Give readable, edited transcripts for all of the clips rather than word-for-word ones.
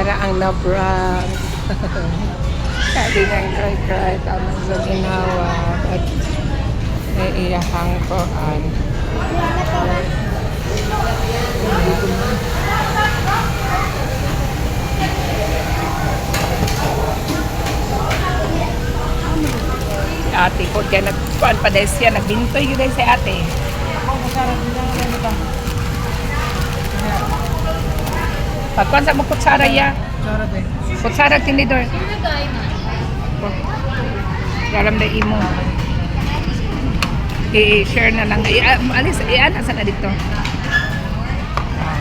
para ang na-prank. Sabi niyang cry-cry, tamang sa ginawa. At naiiyahang koan. Si ate po, kaya nagkuhan pa dahil siya, nagbintoy yun dahil si ate. Pagkuhan sa mga kutsara ya. Kutsara tinidor. Dalam na imo. I-share na lang. Alis, nasa na dito.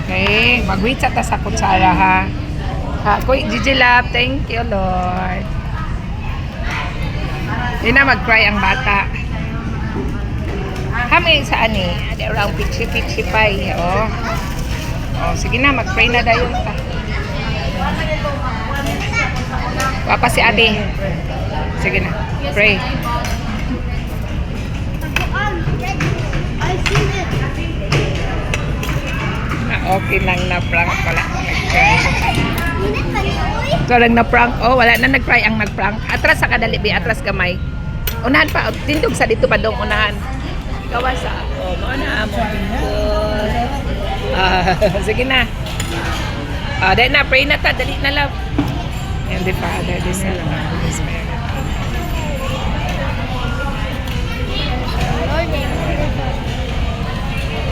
Okay. Magwitsa ta sa kutsara ha. Kuy, Gigi Love, thank you Lord. Hindi na mag-cry ang bata. Kami saan eh? Ada orang pichi-pichi pa eh. Oh, sige na, mag-pray na dayon ka. Papa si ate. Sige na, pray. Okay lang na prank pala. Ito lang na prank. Oh, wala na nag-cry ang nag-prank. Atras sa kadali, atras kamay. Unahan pa, tindog sa dito pa dong unahan. Gawa sa ako. Mauna mo. Sige na. Dahil na, pray na ta. Dali na love. And the Father, the Son, and the Holy Spirit.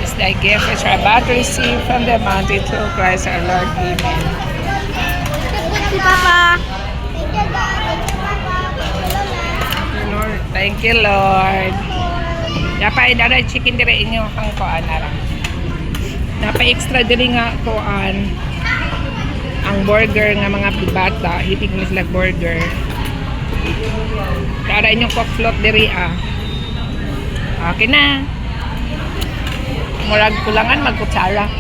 It's thy gift which we are about to receive from the mountain through Christ our Lord. Amen. Si Papa. Thank you, Lord. Napay na rin chicken dire inyo ang koan ara. Napay extra dire nga koan ang burger nga mga bata, hitig na sila burger. Para inyong cock-float dire Okay na. Murag kulangan magkutsara.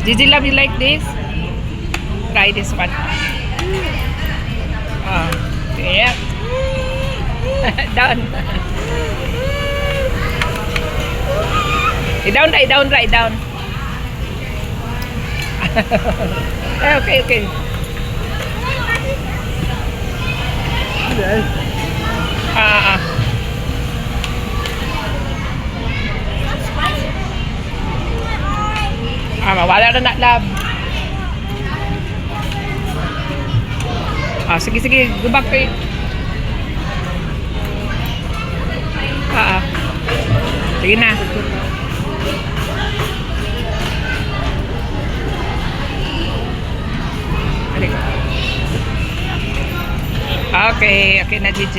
Did you love you like this? Try this one. Yeah. Down. Down. Okay. Wala na love. Sige. Go back to it. Sige na. Okay na DJ.